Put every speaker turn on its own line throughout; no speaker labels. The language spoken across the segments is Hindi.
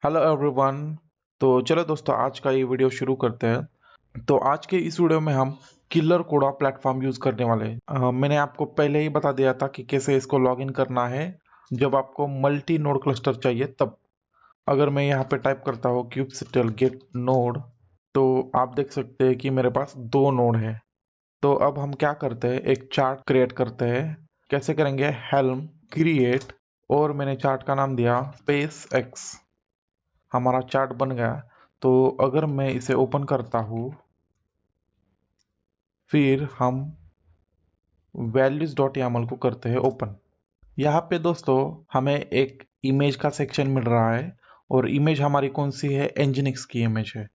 Hello everyone. तो चलो दोस्तों, आज का ये वीडियो शुरू करते हैं। तो आज के इस वीडियो में हम किलर कोडा प्लेटफॉर्म यूज करने वाले हैं। मैंने आपको पहले ही बता दिया था कि कैसे इसको लॉगिन करना है जब आपको मल्टी नोड क्लस्टर चाहिए तब। अगर मैं यहाँ पे टाइप करता हूँ kubectl get node, तो आप देख सकते हैं कि मेरे पास दो नोड है। तो अब हम क्या करते हैं, एक चार्ट क्रिएट करते हैं। कैसे करेंगे, हेल्म क्रिएट, और मैंने चार्ट का नाम दिया स्पेस एक्स। हमारा चार्ट बन गया। तो अगर मैं इसे ओपन करता हूँ, फिर हम वैल्यूज डॉट यामल को करते हैं ओपन। यहाँ पे दोस्तों हमें एक इमेज का सेक्शन मिल रहा है, और इमेज हमारी कौन सी है, एनजिनिक्स की इमेज है।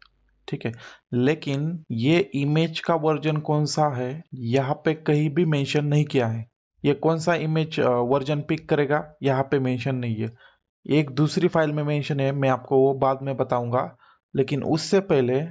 ठीक है, लेकिन ये इमेज का वर्जन कौन सा है यहाँ पे कहीं भी मेंशन नहीं किया है। ये कौन सा इमेज वर्जन पिक करेगा यहाँ पे मेंशन नहीं है। एक दूसरी फाइल में मेंशन है, मैं आपको वो बाद में बताऊंगा। लेकिन उससे पहले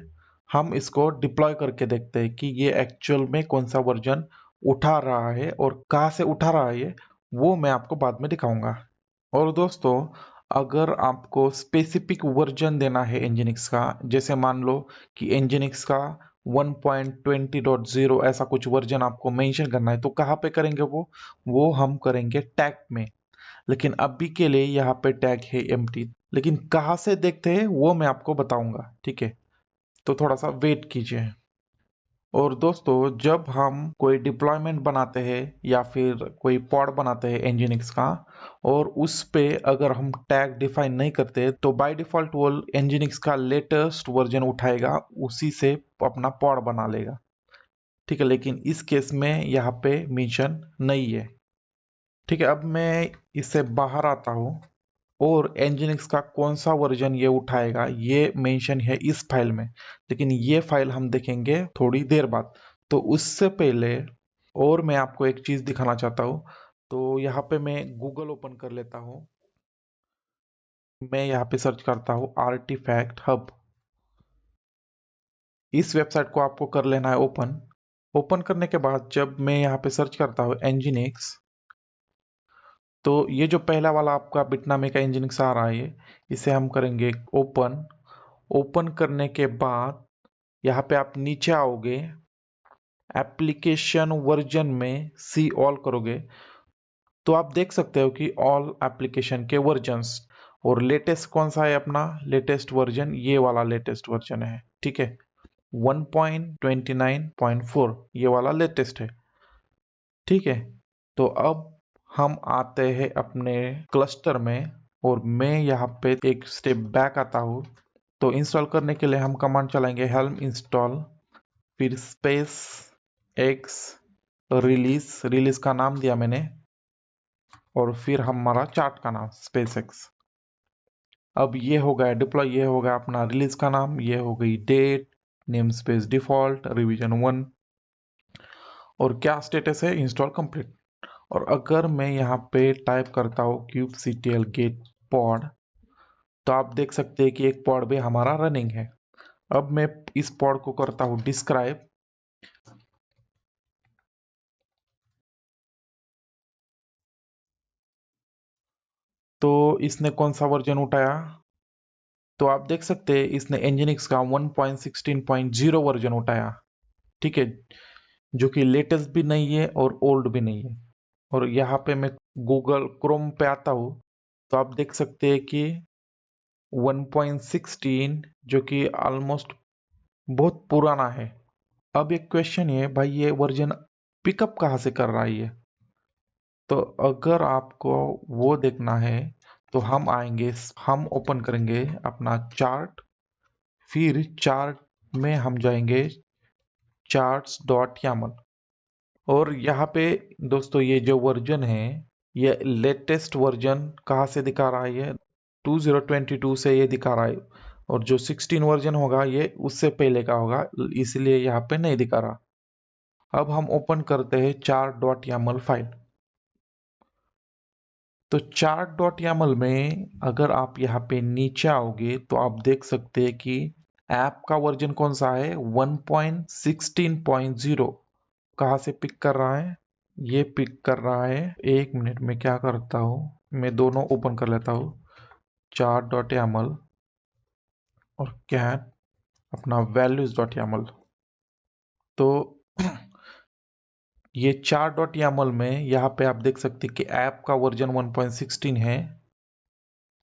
हम इसको डिप्लॉय करके देखते हैं कि ये एक्चुअल में कौन सा वर्जन उठा रहा है और कहाँ से उठा रहा है ये, वो मैं आपको बाद में दिखाऊंगा। और दोस्तों, अगर आपको स्पेसिफिक वर्जन देना है एनजिनिक्स का, जैसे मान लो कि एनजिनिक्स का 1.20.0 ऐसा कुछ वर्जन आपको मेंशन करना है, तो कहाँ पे करेंगे वो हम करेंगे टैग में। लेकिन अभी के लिए यहाँ पे टैग है एम्प्टी। लेकिन कहाँ से देखते हैं वो मैं आपको बताऊंगा, ठीक है। तो थोड़ा सा वेट कीजिए। और दोस्तों, जब हम कोई डिप्लॉयमेंट बनाते हैं या फिर कोई पॉड बनाते हैं एनजिनिक्स का, और उस पे अगर हम टैग डिफाइन नहीं करते, तो बाय डिफॉल्ट वो एनजिनिक्स का लेटेस्ट वर्जन उठाएगा, उसी से अपना पॉड बना लेगा। ठीक है, लेकिन इस केस में यहाँ पे मेंशन नहीं है। ठीक है, अब मैं इससे बाहर आता हूँ, और एनजिनिक्स का कौन सा वर्जन ये उठाएगा ये मेंशन है इस फाइल में। लेकिन ये फाइल हम देखेंगे थोड़ी देर बाद। तो उससे पहले और मैं आपको एक चीज दिखाना चाहता हूँ। तो यहाँ पे मैं गूगल ओपन कर लेता हूँ। मैं यहाँ पे सर्च करता हूँ आर्टिफैक्ट हब। इस वेबसाइट को आपको कर लेना है ओपन। ओपन करने के बाद जब मैं यहाँ पे सर्च करता हूँ एनजिनिक्स, तो ये जो पहला वाला आपका बिटनामे का एनजिनिक्स आ रहा है, इसे हम करेंगे ओपन। ओपन करने के बाद यहाँ पे आप नीचे आओगे, एप्लीकेशन वर्जन में सी ऑल करोगे, तो आप देख सकते हो कि ऑल एप्लीकेशन के वर्जन्स, और लेटेस्ट कौन सा है अपना लेटेस्ट वर्जन, ये वाला लेटेस्ट वर्जन है। ठीक है, 1.29.4 ये वाला लेटेस्ट है। ठीक है, तो अब हम आते हैं अपने क्लस्टर में, और मैं यहाँ पे एक स्टेप बैक आता हूँ। तो इंस्टॉल करने के लिए हम कमांड चलाएंगे हेल्म इंस्टॉल, फिर स्पेस एक्स रिलीज, रिलीज का नाम दिया मैंने, और फिर हमारा चार्ट का नाम स्पेस एक्स। अब ये हो गया डिप्लॉय, ये हो गया अपना रिलीज का नाम, ये हो गई date, name space default revision 1, और क्या स्टेटस है, इंस्टॉल कंप्लीट। और अगर मैं यहाँ पे टाइप करता हूँ kubectl get pod, तो आप देख सकते हैं कि एक पॉड भी हमारा रनिंग है। अब मैं इस पॉड को करता हूँ डिस्क्राइब। तो इसने कौन सा वर्जन उठाया, तो आप देख सकते हैं इसने एनजिनिक्स का 1.16.0 वर्जन उठाया। ठीक है, जो कि लेटेस्ट भी नहीं है और ओल्ड भी नहीं है। और यहाँ पे मैं गूगल क्रोम पे आता हूँ, तो आप देख सकते हैं कि 1.16, जो कि ऑलमोस्ट बहुत पुराना है। अब एक क्वेश्चन है भाई, ये वर्जन पिकअप कहाँ से कर रहा है ये। तो अगर आपको वो देखना है, तो हम आएंगे, हम ओपन करेंगे अपना चार्ट, फिर चार्ट में हम जाएंगे चार्ट्स डॉट यामल, और यहाँ पे दोस्तों ये जो वर्जन है, ये लेटेस्ट वर्जन कहाँ से दिखा रहा है, ये 2022 से ये दिखा रहा है। और जो 16 वर्जन होगा ये उससे पहले का होगा, इसलिए यहाँ पे नहीं दिखा रहा। अब हम ओपन करते हैं चार्ट डॉट यामल फाइल। तो चार्ट डॉट यामल में अगर आप यहाँ पे नीचे आओगे, तो आप देख सकते हैं कि ऐप का वर्जन कौन सा है, 1.16.0। कहाँ से पिक कर रहा है, ये पिक कर रहा है, एक मिनट में क्या करता हूँ, मैं दोनों ओपन कर लेता हूँ, चार्ट डॉट यामल, और कैट अपना values.yaml। तो ये 4.yaml में यहाँ पे आप देख सकते हैं कि ऐप का वर्जन 1.16 है।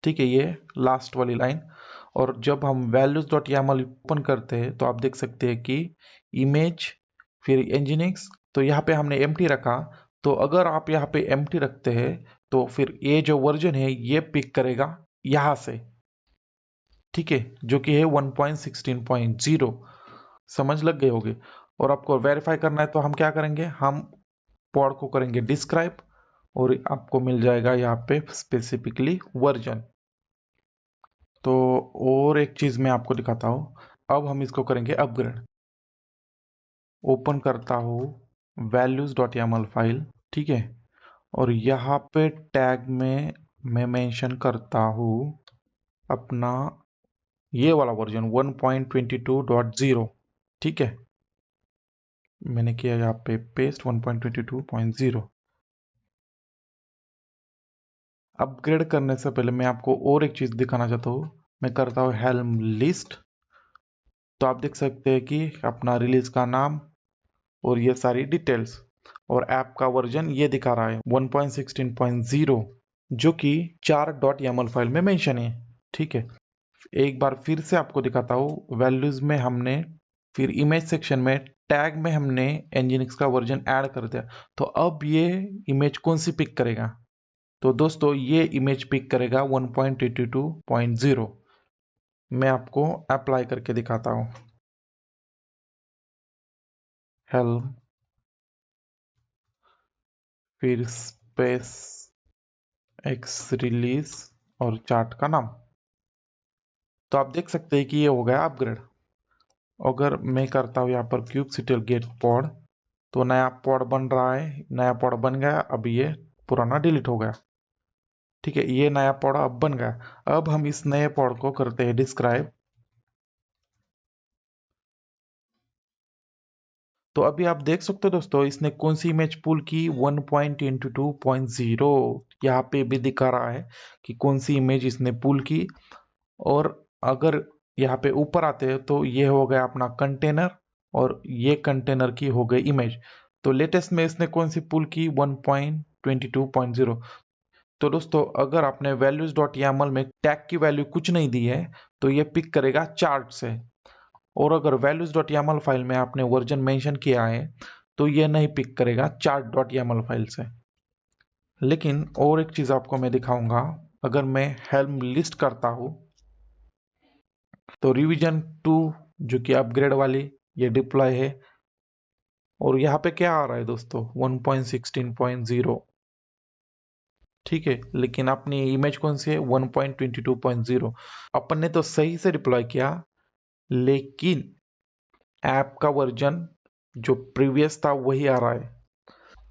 ठीक है, ये लास्ट वाली लाइन। और जब हम values.yaml ओपन करते हैं तो आप देख सकते हैं कि इमेज फिर nginx, तो यहाँ पे हमने एम्प्टी रखा। तो अगर आप यहाँ पे एम्प्टी रखते हैं तो फिर ये जो वर्जन है ये पिक करेगा यहाँ से। ठीक है, जो कि है 1.16.0। समझ लग गए होगे। और आपको वेरीफाई करना है तो हम क्या करेंगे, हम पॉड को करेंगे डिस्क्राइब और आपको मिल जाएगा यहाँ पे स्पेसिफिकली वर्जन। तो और एक चीज मैं आपको दिखाता हूँ। अब हम इसको करेंगे अपग्रेड। ओपन करता हूँ values.yaml फाइल। ठीक है, और यहाँ पे टैग में मैं मेंशन करता हूँ अपना ये वाला वर्जन 1.22.0। ठीक है, मैंने किया यहाँ पे पेस्ट 1.22.0। अपग्रेड करने से पहले मैं आपको और एक चीज दिखाना चाहता हूँ। मैं करता हूँ हेल्म लिस्ट। तो आप देख सकते हैं कि अपना रिलीज का नाम और ये सारी डिटेल्स और ऐप का वर्जन ये दिखा रहा है 1.16.0, जो कि 4.yaml फाइल में मेंशन है। ठीक है, एक बार फिर से आपको दिखाता हूँ। वैल्यूज में हमने फिर इमेज सेक्शन में टैग में हमने nginx का वर्जन ऐड कर दिया। तो अब ये इमेज कौन सी पिक करेगा? तो दोस्तों ये इमेज पिक करेगा 1.82.0। मैं आपको अप्लाई करके दिखाता हूँ। हेल्म फिर स्पेस एक्स रिलीज और चार्ट का नाम। तो आप देख सकते हैं कि ये हो गया अपग्रेड। अगर मैं करता हूँ यहाँ पर kubectl गेट पॉड, तो नया पॉड बन रहा है। नया पॉड बन गया, अब ये पुराना डिलीट हो गया। ठीक है, ये नया पॉड अब बन गया। अब हम इस नए पॉड को करते हैं डिस्क्राइब। तो अभी आप देख सकते हो दोस्तों, इसने कौन सी इमेज पुल की 1.22.0। यहाँ पे भी दिखा रहा है कि कौन सी इमेज इसने पुल की। और अगर यहाँ पे ऊपर आते हैं तो ये हो गया अपना कंटेनर और ये कंटेनर की हो गई इमेज। तो लेटेस्ट में इसने कौन सी पुल की 1.22.0। तो दोस्तों अगर आपने values.yaml में टैग की वैल्यू कुछ नहीं दी है तो ये पिक करेगा चार्ट से। और अगर values.yaml फाइल में आपने वर्जन मेंशन किया है तो ये नहीं पिक करेगा chart.yaml फाइल से। लेकिन और एक चीज आपको मैं दिखाऊंगा। अगर मैं हेल्म लिस्ट करता हूँ तो रिवीजन 2 जो कि अपग्रेड वाली ये डिप्लॉय है। और यहाँ पे क्या आ रहा है दोस्तों, 1.16.0। ठीक है, लेकिन अपनी इमेज कौन सी है, 1.22.0। अपन ने तो सही से डिप्लॉय किया, लेकिन ऐप का वर्जन जो प्रीवियस था वही आ रहा है।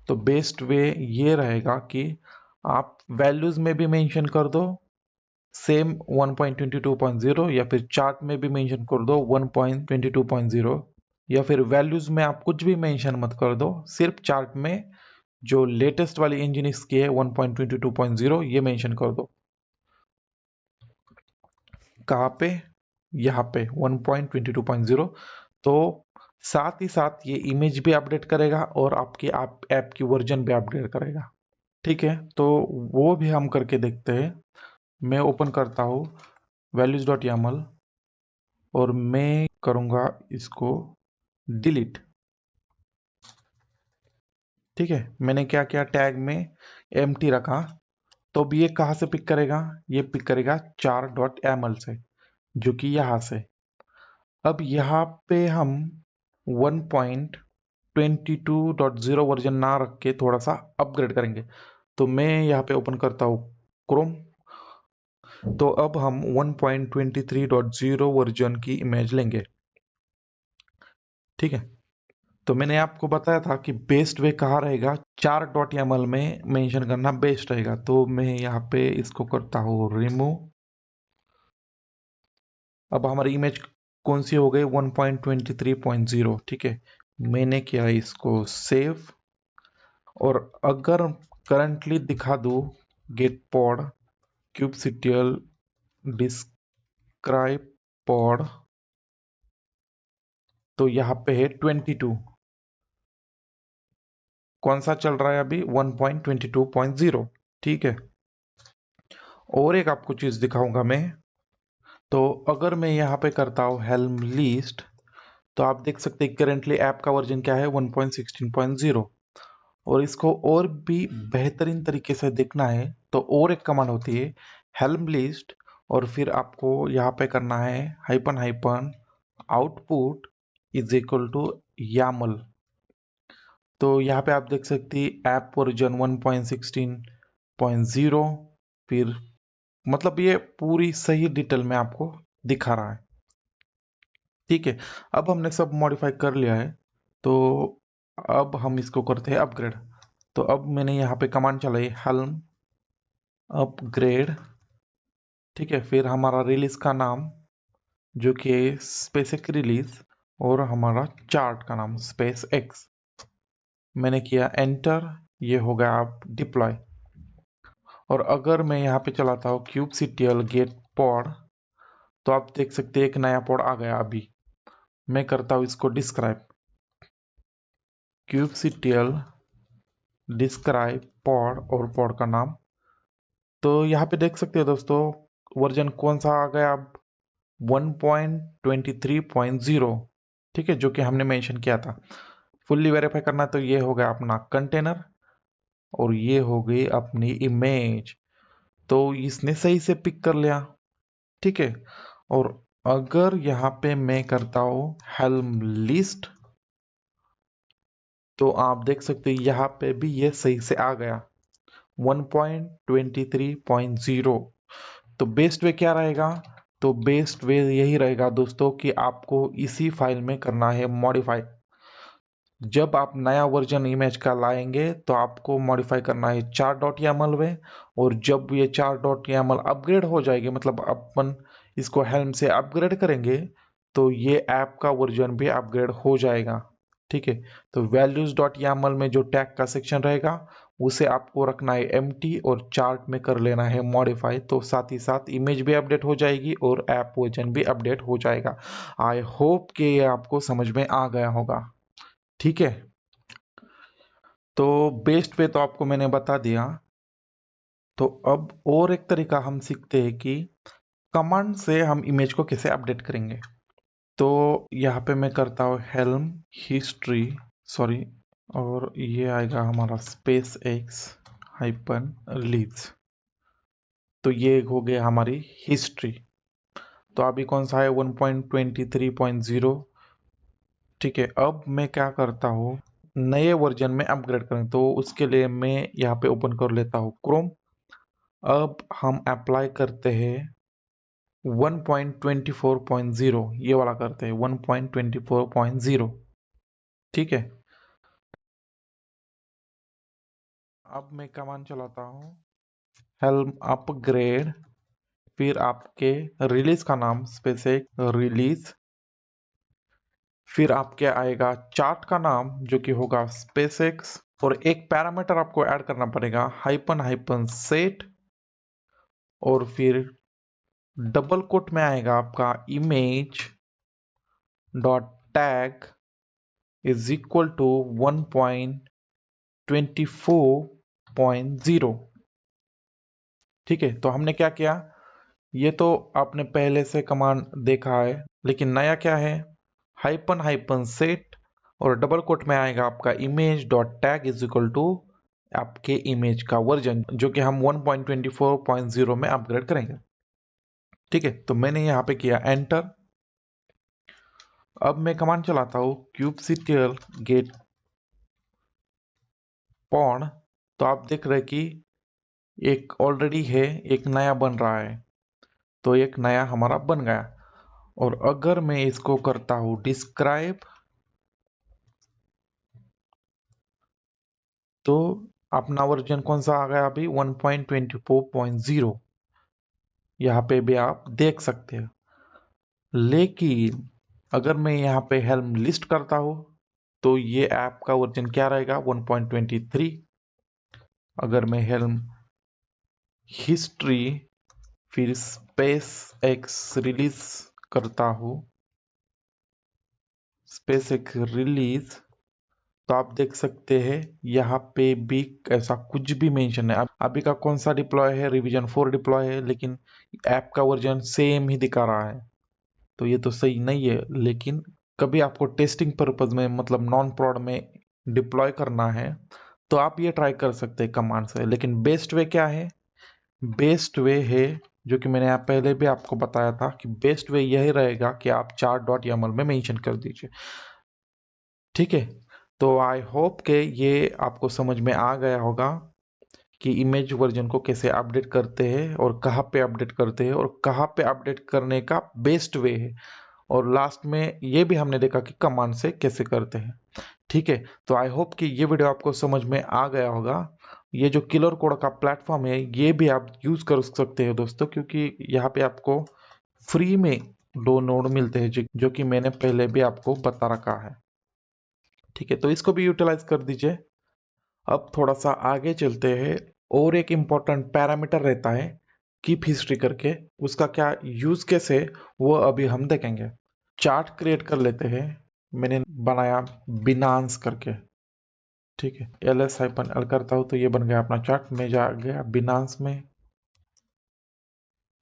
तो बेस्ट वे ये रहेगा कि आप वैल्यूज में भी मेंशन कर दो सेम 1.22.0, या फिर चार्ट में भी मेंशन कर दो 1.22.0, या फिर वैल्यूज में आप कुछ भी मेंशन मत कर दो, सिर्फ चार्ट में जो लेटेस्ट वाली nginx की है 1.22.0 ये मेंशन कर दो। कहाँ पे? यहाँ पे 1.22.0। तो साथ ही साथ ये इमेज भी अपडेट करेगा और आपकी ऐप की वर्जन भी अपडेट करेगा। ठीक है, तो वो भी हम करके देखते हैं। मैं ओपन करता हूँ values.yaml और मैं करूँगा इसको डिलीट। ठीक है, मैंने क्या किया, टैग में एम्प्टी रखा। तो अब ये कहाँ से पिक करेगा? ये पिक करेगा 4.yaml से, जो कि यहाँ से। अब यहाँ पे हम 1.22.0 वर्जन ना रख के थोड़ा सा अपग्रेड करेंगे। तो मैं यहाँ पे ओपन करता हूँ क्रोम। तो अब हम 1.23.0 वर्जन की इमेज लेंगे। ठीक है, तो मैंने आपको बताया था कि बेस्ट वे कहाँ रहेगा, 4.yaml में मेंशन करना बेस्ट रहेगा। तो मैं यहाँ पे इसको करता हूँ रिमूव। अब हमारी इमेज कौन सी हो गई, 1.23.0। ठीक है, मैंने किया इसको सेव। और अगर करंटली दिखा दूँ get pod kubectl describe pod, तो यहाँ पे है 22। कौन सा चल रहा है अभी? 1.22.0। ठीक है। और एक आपको चीज दिखाऊंगा मैं। तो अगर मैं यहाँ पे करता हूँ हेल्म लिस्ट, तो आप देख सकते हैं करेंटली ऐप का वर्जन क्या है, 1.16.0। और इसको और भी बेहतरीन तरीके से देखना है तो और एक कमांड होती है हेल्म लिस्ट, और फिर आपको यहाँ पे करना है hyphen hyphen output is equal to YAML. तो यहाँ पे आप देख सकते हैं ऐप वर्जन 1.16.0, फिर मतलब ये पूरी सही डिटेल में आपको दिखा रहा है। ठीक है। अब हमने सब मॉडिफाई कर लिया है, तो अब हम इसको करते हैं अपग्रेड। तो अब मैंने यहाँ पे कमांड चलाई हेल्म अपग्रेड। ठीक है। फिर हमारा रिलीज का नाम जो कि स्पेसिक रिलीज, और हमारा चार्ट का नाम स्पेस एक्स। मैंने किया एंटर, ये हो गया आप डिप्लॉय। और अगर मैं यहाँ पे चलाता हूँ kubectl गेट पॉड, तो आप देख सकते हैं एक नया पॉड आ गया अभी। मैं करता हूँ इसको डिस्क्राइब, kubectl डिस्क्राइब पॉड और पॉड का नाम। तो यहाँ पे देख सकते हो दोस्तों वर्जन कौन सा आ गया अब, 1.23.0। ठीक है, जो कि हमने मेंशन किया था। फुल्ली वेरीफाई करना तो ये हो गया अपना कंटेनर, और ये हो गई अपनी इमेज। तो इसने सही से पिक कर लिया। ठीक है। और अगर यहाँ पे मैं करता हूँ हेल्म लिस्ट, तो आप देख सकते हैं यहाँ पे भी ये सही से आ गया 1.23.0। तो बेस्ट वे क्या रहेगा? तो बेस्ट वे यही रहेगा दोस्तों कि आपको इसी फाइल में करना है मॉडिफाई। जब आप नया वर्जन इमेज का लाएंगे तो आपको मॉडिफाई करना है chart.yaml में। और जब ये chart.yaml अपग्रेड हो जाएगी, मतलब अपन इसको हेल्म से अपग्रेड करेंगे, तो ये ऐप का वर्जन भी अपग्रेड हो जाएगा। ठीक है। तो values.yaml में जो टैग का सेक्शन रहेगा उसे आपको रखना है एम्प्टी, और चार्ट में कर लेना है मॉडिफाई। तो साथ ही साथ इमेज भी अपडेट हो जाएगी और ऐप वर्जन भी अपडेट हो जाएगा। आई होप कि ये आपको समझ में आ गया होगा। ठीक है। तो बेस्ट वे तो आपको मैंने बता दिया। तो अब और एक तरीका हम सीखते हैं कि कमांड से हम इमेज को कैसे अपडेट करेंगे। तो यहाँ पे मैं करता हूँ हेल्म हिस्ट्री, सॉरी, और ये आएगा हमारा स्पेस एक्स हाइपन रिलीज। तो ये हो गया हमारी हिस्ट्री। तो अभी कौन सा है, 1.23.0। ठीक है। अब मैं क्या करता हूँ, नए वर्जन में अपग्रेड करें, तो उसके लिए मैं यहाँ पे ओपन कर लेता हूँ क्रोम। अब हम अप्लाई करते हैं 1.24.0, ये वाला करते हैं 1.24.0। ठीक है। अब मैं कमांड चलाता हूँ हेल्म अपग्रेड, फिर आपके रिलीज का नाम स्पेसिक रिलीज, फिर आपके आएगा चार्ट का नाम जो कि होगा स्पेसिक्स, और एक पैरामीटर आपको ऐड करना पड़ेगा हाइपन हाइपन सेट, और फिर डबल कोट में आएगा आपका image dot tag is equal to 1.24.0। ठीक है। तो हमने क्या किया, ये तो आपने पहले से कमांड देखा है, लेकिन नया क्या है, हाइपन हाइपन सेट, और डबल कोट में आएगा आपका image dot tag is equal to आपके इमेज का वर्जन जो कि हम 1.24.0 में अपग्रेड करेंगे। ठीक है। तो मैंने यहाँ पे किया एंटर। अब मैं कमांड चलाता हूँ kubectl गेट पॉड। तो आप देख रहे हैं कि एक ऑलरेडी है, एक नया बन रहा है। तो एक नया हमारा बन गया। और अगर मैं इसको करता हूँ डिस्क्राइब, तो अपना वर्जन कौन सा आ गया अभी, 1.24.0। यहाँ पे भी आप देख सकते हैं। लेकिन अगर मैं यहाँ पे हेल्म लिस्ट करता हूँ, तो ये ऐप का वर्जन क्या रहेगा, 1.23। अगर मैं हेल्म हिस्ट्री फिर स्पेस एक्स रिलीज करता हूँ स्पेस एक रिलीज, तो आप देख सकते हैं यहाँ पे भी ऐसा कुछ भी मेंशन है। अभी का कौन सा डिप्लॉय है, रिवीजन 4 डिप्लॉय है, लेकिन ऐप का वर्जन सेम ही दिखा रहा है। तो ये तो सही नहीं है। लेकिन कभी आपको टेस्टिंग पर्पज में, मतलब नॉन प्रोड में डिप्लॉय करना है, तो आप ये ट्राई कर सकते हैं कमांड से। लेकिन बेस्ट वे क्या है? बेस्ट वे है, जो कि मैंने यहाँ पहले भी आपको बताया था, कि बेस्ट वे यही रहेगा कि आप chart.yaml में मेंशन कर दीजिए। ठीक है, तो आई होप के ये आपको समझ में आ गया होगा कि इमेज वर्जन को कैसे अपडेट करते हैं और कहाँ पे अपडेट करते हैं और कहाँ पे अपडेट करने का बेस्ट वे है। और लास्ट में ये भी हमने देखा कि कमांड से कैसे करते हैं। ठीक है, तो आई होप कि ये वीडियो आपको समझ में आ गया होगा। ये जो किलर कोड का प्लेटफॉर्म है, ये भी आप यूज कर सकते हो दोस्तों, क्योंकि यहाँ पे आपको फ्री में 2 नोड मिलते हैं, जो कि मैंने पहले भी आपको बता रखा है। ठीक है, तो इसको भी यूटिलाइज कर दीजिए। अब थोड़ा सा आगे चलते हैं। और एक इम्पोर्टेंट पैरामीटर रहता है कीप हिस्ट्री करके, उसका क्या यूज केस है वो अभी हम देखेंगे। चार्ट क्रिएट कर लेते हैं। मैंने बनाया बिनांस करके। ठीक है, ls-l करता हूँ तो ये बन गया अपना चार्ट। में जा गया बिनांस में,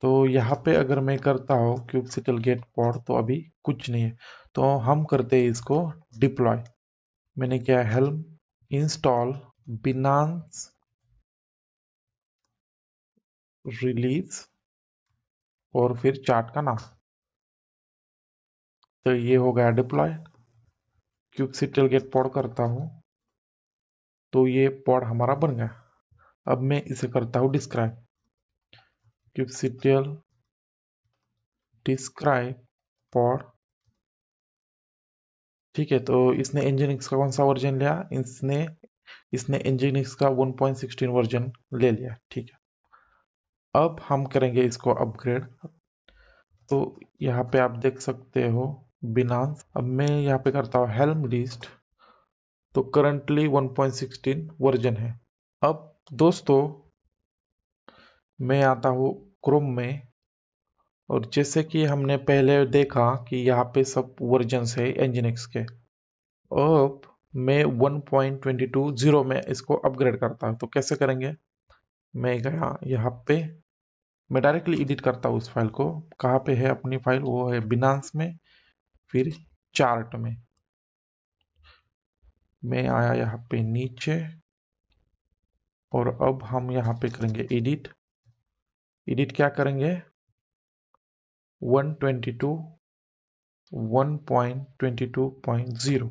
तो यहाँ पे अगर मैं करता हूँ kubectl गेट पॉड, तो अभी कुछ नहीं है। तो हम करते हैं इसको डिप्लॉय। मैंने किया हेल्म इंस्टॉल बिनांस रिलीज और फिर चार्ट का नाम। तो ये हो गया डिप्लॉय। kubectl गेट पॉड करता हूँ तो ये पॉड हमारा बन गया। अब मैं इसे करता हूँ डिस्क्राइब। kubectl describe pod. ठीक है, तो इसने nginx का कौन सा वर्जन लिया? इसने nginx का 1.16 वर्जन ले लिया। ठीक है, अब हम करेंगे इसको अपग्रेड। तो यहाँ पे आप देख सकते हो बिनांस। अब मैं यहाँ पे करता हूँ हेल्म लिस्ट, तो करंटली 1.16 वर्जन है। अब दोस्तों मैं आता हूँ क्रोम में, और जैसे कि हमने पहले देखा कि यहाँ पे सब वर्जन्स है nginx के। अब मैं 1.22 में इसको अपग्रेड करता हूँ। तो कैसे करेंगे? मैं गया यहाँ पे, मैं डायरेक्टली एडिट करता हूँ उस फाइल को। कहाँ पे है अपनी फाइल? वो है बिनांस में, फिर चार्ट में। मैं आया यहाँ पे नीचे, और अब हम यहाँ पे करेंगे एडिट। एडिट क्या करेंगे? 122 1.22.0।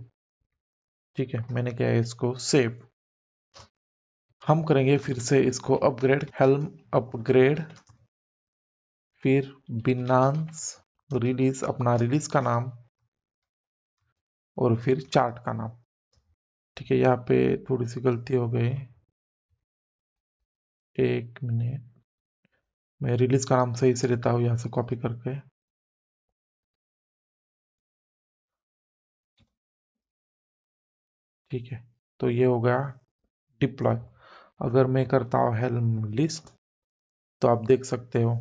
ठीक है, मैंने किया है इसको सेव। हम करेंगे फिर से इसको अपग्रेड, हेल्म अपग्रेड, फिर बिनांस रिलीज, अपना रिलीज का नाम, और फिर चार्ट का नाम। ठीक है, यहाँ पे थोड़ी सी गलती हो गई, एक मिनट। मैं रिलीज का नाम सही से लेता हूँ यहाँ से कॉपी करके। ठीक है, तो ये हो गया डिप्लॉय। अगर मैं करता हूँ हेल्म लिस्ट, तो आप देख सकते हो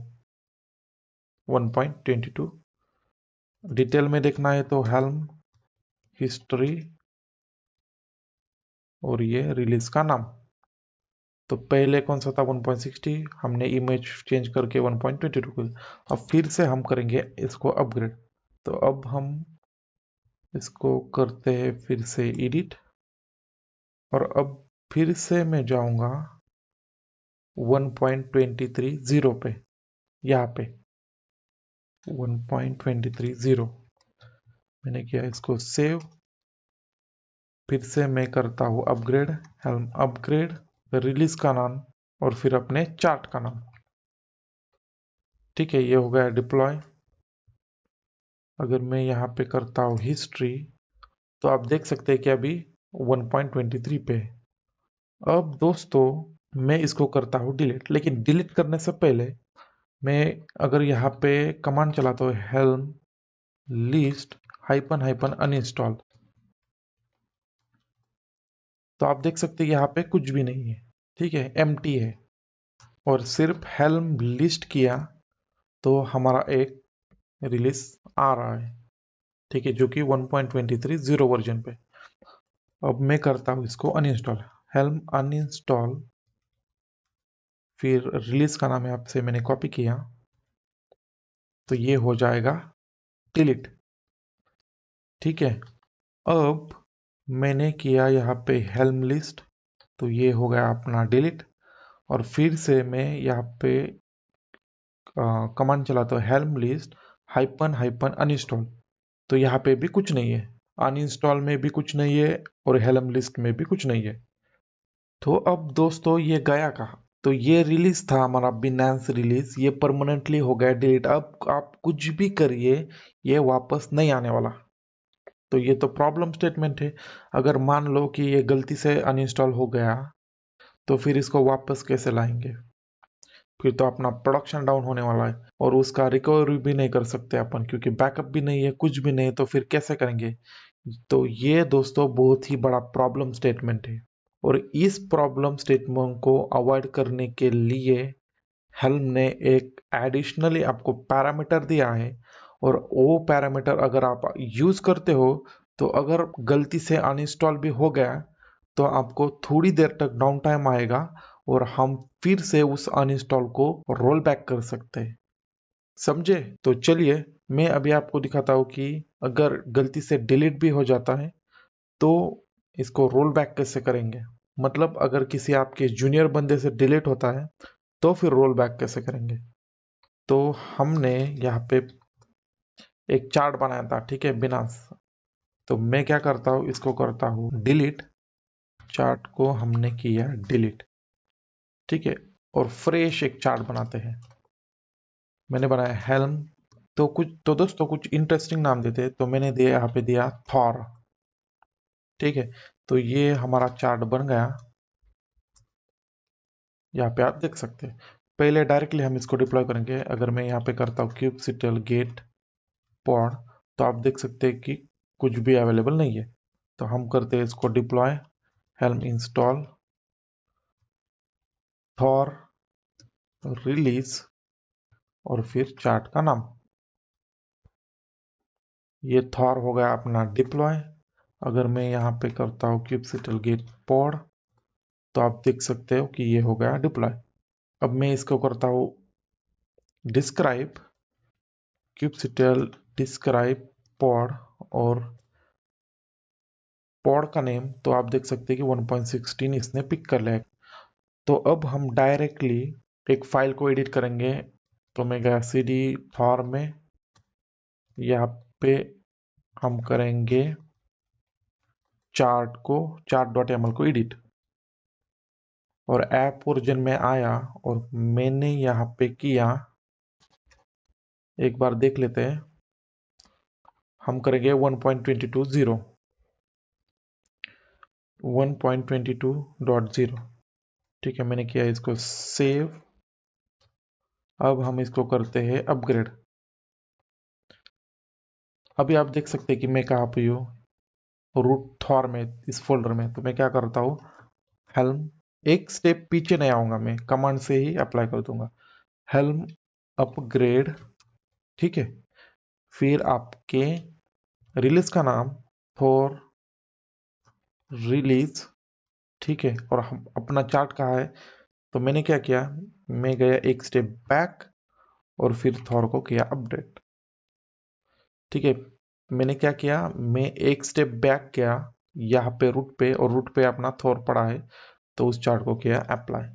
1.22। डिटेल में देखना है तो हेल्म हिस्ट्री और ये रिलीज का नाम। तो पहले कौन सा था? 1.60। हमने इमेज चेंज करके 1.22 कर दिया। अब फिर से हम करेंगे इसको अपग्रेड। तो अब हम इसको करते हैं फिर से एडिट, और अब फिर से मैं जाऊंगा 1.230 पे, यहाँ पे 1.230। मैंने किया इसको सेव। फिर से मैं करता हूँ अपग्रेड, हेल्म अपग्रेड, रिलीज का नाम, और फिर अपने चार्ट का नाम। ठीक है, ये हो गया डिप्लॉय। अगर मैं यहाँ पे करता हूँ हिस्ट्री, तो आप देख सकते हैं कि अभी 1.23 पे है। अब दोस्तों मैं इसको करता हूँ डिलीट, लेकिन डिलीट करने से पहले मैं अगर यहाँ पे कमांड चलाता हूँ हेल्म लिस्ट --- अनइंस्टॉल, तो आप देख सकते हैं यहाँ पे कुछ भी नहीं है। ठीक है, एम्प्टी है। और सिर्फ हेल्म लिस्ट किया तो हमारा एक रिलीज आ रहा है, ठीक है, जो कि 1.23 जीरो वर्जन पे। अब मैं करता हूँ इसको अनइंस्टॉल, हेल्म अनइंस्टॉल, फिर रिलीज का नाम यहाँ से मैंने कॉपी किया, तो ये हो जाएगा डिलीट, ठीक है। अब मैंने किया यहाँ पे हेल्म लिस्ट, तो ये हो गया अपना डिलीट। और फिर से मैं यहाँ पे कमांड चलाता हूँ helm list hyphen hyphen uninstall, तो यहाँ पे भी कुछ नहीं है, अनइंस्टॉल में भी कुछ नहीं है और हेल्म लिस्ट में भी कुछ नहीं है। तो अब दोस्तों ये गया कहाँ? तो ये रिलीज था हमारा बिनांस रिलीज, ये परमानेंटली हो गया डिलीट। अब आप कुछ भी करिए ये वापस नहीं आने वाला। तो ये तो प्रॉब्लम स्टेटमेंट है। अगर मान लो कि ये गलती से अनइंस्टॉल हो गया, तो फिर इसको वापस कैसे लाएंगे? फिर तो अपना प्रोडक्शन डाउन होने वाला है और उसका रिकवरी भी नहीं कर सकते अपन, क्योंकि बैकअप भी नहीं है, कुछ भी नहीं, तो फिर कैसे करेंगे? तो ये दोस्तों बहुत ही बड़ा प्रॉब्लम स्टेटमेंट है। और इस प्रॉब्लम स्टेटमेंट को अवॉइड करने के लिए हेल्म ने एक एडिशनली आपको पैरामीटर दिया है, और वो पैरामीटर अगर आप यूज करते हो, तो अगर गलती से अनइंस्टॉल भी हो गया, तो आपको थोड़ी देर तक डाउन टाइम आएगा और हम फिर से उस अनइंस्टॉल को रोल बैक कर सकते हैं। समझे? तो चलिए मैं अभी आपको दिखाता हूँ कि अगर गलती से डिलीट भी हो जाता है तो इसको रोल बैक कैसे करेंगे। मतलब अगर किसी आपके जूनियर बंदे से डिलीट होता है तो फिर रोल बैक कैसे करेंगे। तो हमने यहाँ पे एक चार्ट बनाया था, ठीक है, बिना। तो मैं क्या करता हूँ, इसको करता हूँ डिलीट, चार्ट को हमने किया डिलीट, ठीक है। और फ्रेश एक चार्ट बनाते हैं। मैंने बनाया हेल्म, तो दोस्तों कुछ इंटरेस्टिंग नाम देते हैं, तो मैंने दिया यहाँ पे दिया थॉर, ठीक है। तो ये हमारा चार्ट बन गया, यहाँ पे आप देख सकते हैं। पहले डायरेक्टली हम इसको डिप्लॉय करेंगे। अगर मैं यहाँ पे करता हूँ kubectl गेट पॉड, तो आप देख सकते हैं कि कुछ भी अवेलेबल नहीं है। तो हम करते हैं इसको deploy, helm install Thor release और फिर चार्ट का नाम। ये थॉर हो गया अपना डिप्लॉय। अगर मैं यहाँ पे करता हूँ kubectl गेट पॉड, तो आप देख सकते हो कि ये हो गया डिप्लॉय। अब मैं इसको करता हूँ डिस्क्राइब, kubectl डिस्क्राइब पॉड और पॉड का नेम, तो आप देख सकते हैं कि 1.16 इसने पिक कर लिया है। तो अब हम डायरेक्टली एक फाइल को एडिट करेंगे। तो मैं गया cd थॉर में, यहाँ पे हम करेंगे चार्ट.yml को एडिट, और ऐप वर्जन में आया और मैंने यहाँ पे किया, एक बार देख लेते हैं। हम करेंगे 1.22.0 1.22.0, ठीक है। मैंने किया इसको सेव। अब हम इसको करते हैं अपग्रेड। अभी आप देख सकते हैं कि मैं कहाँ पे हूँ, रूट थॉर में, इस फोल्डर में। तो मैं क्या करता हूँ, हेल्म, एक स्टेप पीछे नहीं आऊंगा, मैं कमांड से ही अप्लाई कर दूंगा, हेल्म अपग्रेड, ठीक है। फिर आपके रिलीज का नाम थॉर रिलीज, ठीक है। और हम अपना चार्ट कहाँ है, तो मैंने क्या किया, मैं गया एक स्टेप बैक और फिर थॉर को किया अपडेट, ठीक है। मैंने क्या किया, मैं एक स्टेप बैक गया यहाँ पे रूट पे, और रूट पे अपना थॉर पड़ा है, तो उस चार्ट को किया अप्लाई,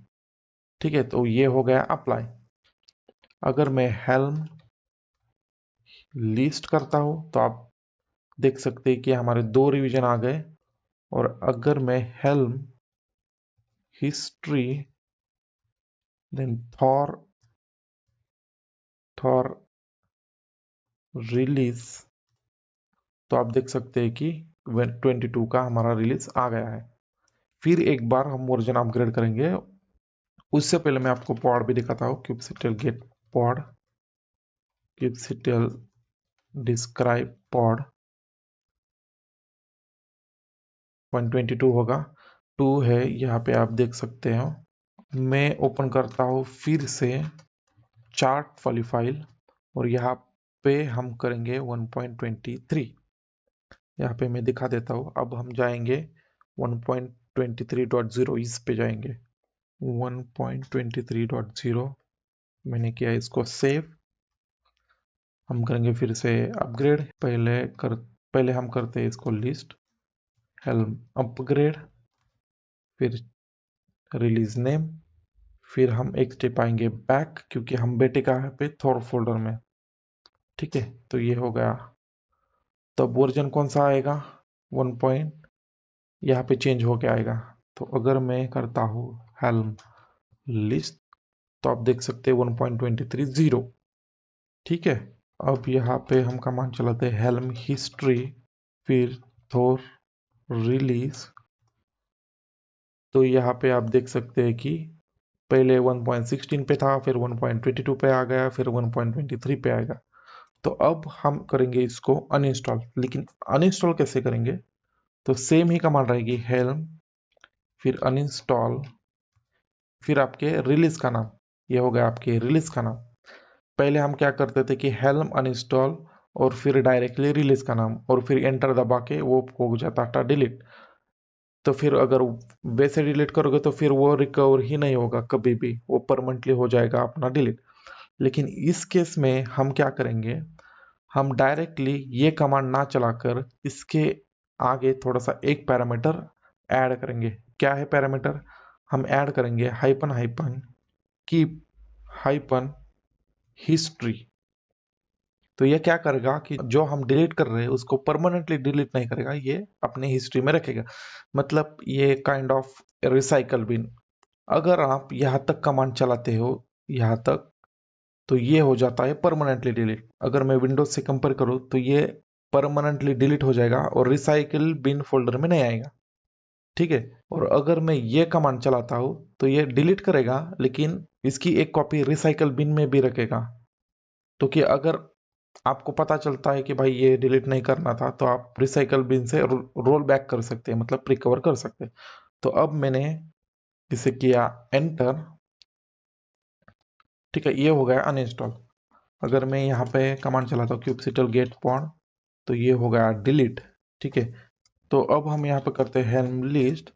ठीक है। तो ये हो गया अप्लाई। अगर मैं हेल्म लिस्ट करता हूं, तो आप देख सकते हैं कि हमारे 2 रिवीजन आ गए। और अगर मैं helm history then Thor Thor release, तो आप देख सकते हैं कि 22 का हमारा रिलीज आ गया है। फिर एक बार हम वर्जन अपग्रेड करेंगे। उससे पहले मैं आपको पॉड भी दिखाता हूँ, kubectl get pod, kubectl describe pod 122 होगा, 2 है यहाँ पे, आप देख सकते हो। मैं ओपन करता हूँ फिर से चार्ट वाली फाइल, और यहाँ पे हम करेंगे 1.23। यहाँ पे मैं दिखा देता हूँ। अब हम जाएंगे 1.23.0, इस पे जाएंगे 1.23.0। मैंने किया इसको सेव। हम करेंगे फिर से अपग्रेड। पहले हम करते हैं इसको लिस्ट, हेल्म अपग्रेड, फिर रिलीज नेम, फिर हम एक स्टेप आएंगे बैक, क्योंकि हम बेटे का है पे थोर फोल्डर में। ठीक है, तो ये हो गया। तब वर्जन कौन सा आएगा? 1 पॉइंट यहाँ पे चेंज होके आएगा। तो अगर मैं करता हूँ हेल्म लिस्ट, तो आप देख सकते हैं 1.23.0। ठीक है, अब यहाँ पे हम कमांड चलाते हैं हेल्म हिस्ट्री, फिर थोर रिलीज। तो यहाँ पे आप देख सकते हैं कि पहले 1.16 पे था, फिर 1.22 पे आ गया, फिर 1.23 पे आएगा। तो अब हम करेंगे इसको अनइंस्टॉल। लेकिन अनइंस्टॉल कैसे करेंगे? तो सेम ही कमांड रहेगी, हेल्म फिर अनइंस्टॉल, फिर आपके रिलीज का नाम। ये हो गया आपके रिलीज का नाम। पहले हम क्या करते थे कि हेल्म अनइंस्टॉल और फिर डायरेक्टली रिलीज का नाम, और फिर एंटर दबा के वो हो जाता था डिलीट। तो फिर अगर वैसे डिलीट करोगे तो फिर वो रिकवर ही नहीं होगा कभी भी, वो परमानेंटली हो जाएगा अपना डिलीट। लेकिन इस केस में हम क्या करेंगे, हम डायरेक्टली ये कमांड ना चलाकर इसके आगे थोड़ा सा एक पैरामीटर ऐड करेंगे। क्या है पैरामीटर? हम ऐड करेंगे hyphen hyphen keep hyphen history. तो ये क्या करेगा कि जो हम डिलीट कर रहे हैं उसको परमानेंटली डिलीट नहीं करेगा, ये अपने हिस्ट्री में रखेगा। मतलब ये काइंड ऑफ रिसाइकल बिन। अगर आप यहाँ तक कमांड चलाते हो, यहाँ तक, तो ये हो जाता है परमानेंटली डिलीट। अगर मैं विंडोज से कंपेयर करूँ तो ये परमानेंटली डिलीट हो जाएगा और रिसाइकिल बिन फोल्डर में नहीं आएगा। ठीक है, और अगर मैं ये कमांड चलाता हूँ तो ये डिलीट करेगा, लेकिन इसकी एक कॉपी रिसाइकल बिन में भी रखेगा। तो कि अगर आपको पता चलता है कि भाई ये डिलीट नहीं करना था, तो आप रिसाइकल बिन से रोल बैक कर सकते हैं, मतलब रिकवर कर सकते हैं। तो अब मैंने इसे किया एंटर। ठीक है, ये हो गया अनइंस्टॉल। अगर मैं यहाँ पे कमांड चलाता हूँ kubectl get pond, तो ये हो गया डिलीट। ठीक है, तो अब हम यहाँ पे करते हैं helm list।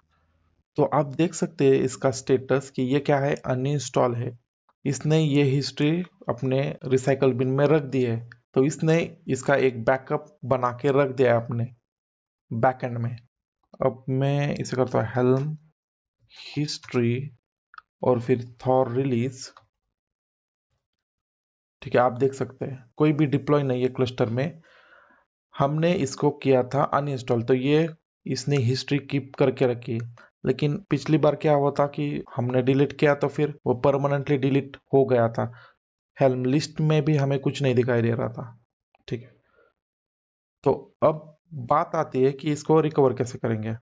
तो आप देख सकते हैं इसका स्टेटस कि ये क्या है, अनइंस्टॉल है। इसने ये हिस्ट्री अपने रिसाइकल बिन में रख दी है। तो इसने इसका एक बैकअप बना के रख दिया है अपने बैकएंड में। अब मैं इसे करता हूँ हेल्म हिस्ट्री और फिर थॉर रिलीज। ठीक है, आप देख सकते हैं कोई भी डिप्लॉय नहीं है क्लस्टर में। हमने इसको किया था अनइंस्टॉल, तो ये इसने हिस्ट्री कीप करके रखी। लेकिन पिछली बार क्या हुआ था कि हमने डिलीट किया तो फिर वो परमानेंटली डिलीट हो गया था। हेल्म लिस्ट में भी हमें कुछ नहीं दिखाई दे रहा था। ठीक है, तो अब बात आती है कि इसको रिकवर कैसे करेंगे।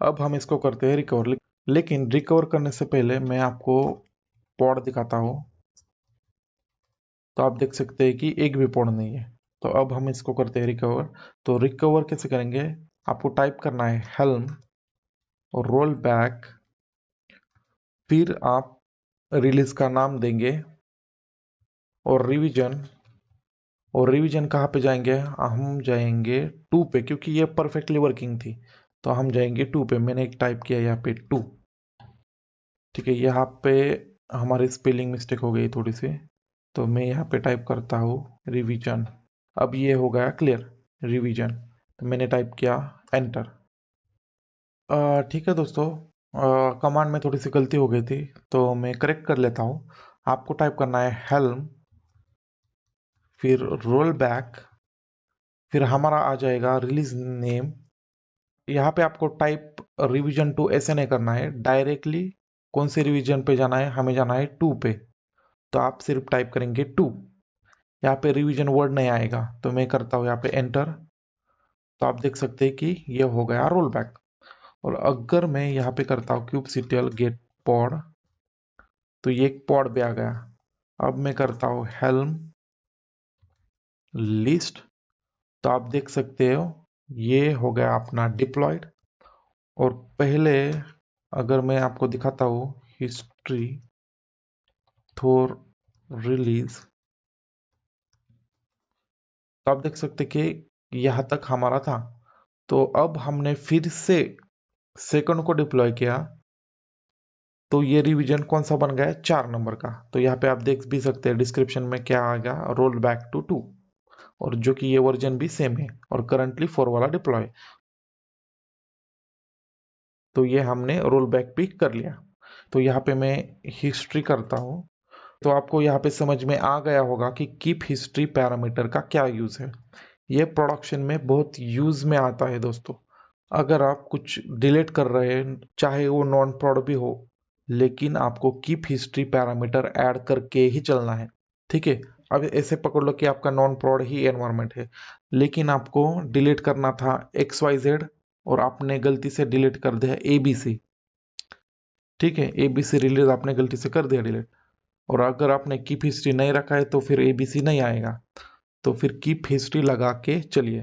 अब हम इसको करते हैं रिकवर। लेकिन रिकवर करने से पहले मैं आपको पॉड दिखाता हूँ। तो आप देख सकते हैं कि एक भी पॉड नहीं है। तो अब हम इसको करते हैं रिकवर। तो रिकवर कैसे करेंगे? आपको टाइप करना है हेल्म और रोल बैक, फिर आप रिलीज का नाम देंगे और रिवीजन। और रिवीजन कहाँ पे जाएंगे? हम जाएंगे 2 पे, क्योंकि ये परफेक्टली वर्किंग थी। तो हम जाएंगे 2 पे। मैंने एक टाइप किया यहाँ पे 2। ठीक है, यहाँ पे हमारी स्पेलिंग मिस्टेक हो गई थोड़ी सी, तो मैं यहाँ पे टाइप करता हूँ रिवीजन। अब ये हो गया क्लियर, रिवीजन। तो मैंने टाइप किया एंटर। ठीक है दोस्तों, कमांड में थोड़ी सी गलती हो गई थी, तो मैं करेक्ट कर लेता हूँ। आपको टाइप करना है हेल्म, फिर रोल बैक, फिर हमारा आ जाएगा रिलीज नेम। यहाँ पे आपको टाइप रिवीजन 2 ऐसे नहीं करना है डायरेक्टली। कौन से रिवीजन पे जाना है? हमें जाना है 2 पे। तो आप सिर्फ टाइप करेंगे 2। यहाँ पे रिवीजन वर्ड नहीं आएगा, तो मैं करता हूँ यहाँ पे एंटर। तो आप देख सकते हैं कि ये हो गया रोल बैक। और अगर मैं यहाँ पे करता हूँ kubectl get pod, तो ये एक पॉड पे आ गया। अब मैं करता हूँ हेल्म लिस्ट, तो आप देख सकते हो ये हो गया अपना डिप्लॉयड। और पहले अगर मैं आपको दिखाता हूँ हिस्ट्री थोर रिलीज, तो आप देख सकते कि यहाँ तक हमारा था। तो अब हमने फिर से सेकंड को डिप्लॉय किया, तो ये रिवीजन कौन सा बन गया है, 4 नंबर का। तो यहाँ पे आप देख भी सकते हैं डिस्क्रिप्शन में क्या आ गया, रोल बैक टू 2, और जो कि ये वर्जन भी सेम है और करंटली 4 वाला डिप्लॉय। तो ये हमने रोल बैक भी कर लिया। तो यहाँ पे मैं हिस्ट्री करता हूँ। तो आपको यहाँ पे समझ में आ गया होगा कि कीप हिस्ट्री पैरामीटर का क्या यूज़ है। ये प्रोडक्शन में बहुत यूज़ में आता है दोस्तों। अगर आप कुछ डिलीट कर रहे हैं, चाहे वो नॉन प्रोड भी हो, लेकिन आपको कीप हिस्ट्री पैरामीटर ऐड करके ही चलना है, ठीक है। अब ऐसे पकड़ लो कि आपका नॉन प्रोड ही एनवायरनमेंट है, लेकिन आपको डिलीट करना था XYZ और आपने गलती से डिलीट कर दिया ABC, ठीक है। ABC रिलीज आपने गलती से कर दिया डिलीट, और अगर आपने कीप हिस्ट्री नहीं रखा है तो फिर ABC नहीं आएगा। तो फिर कीप हिस्ट्री लगा के चलिए।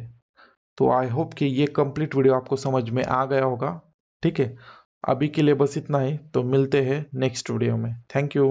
तो आई होप कि ये कंप्लीट वीडियो आपको समझ में आ गया होगा, ठीक है। अभी के लिए बस इतना ही, तो मिलते हैं नेक्स्ट वीडियो में। Thank you.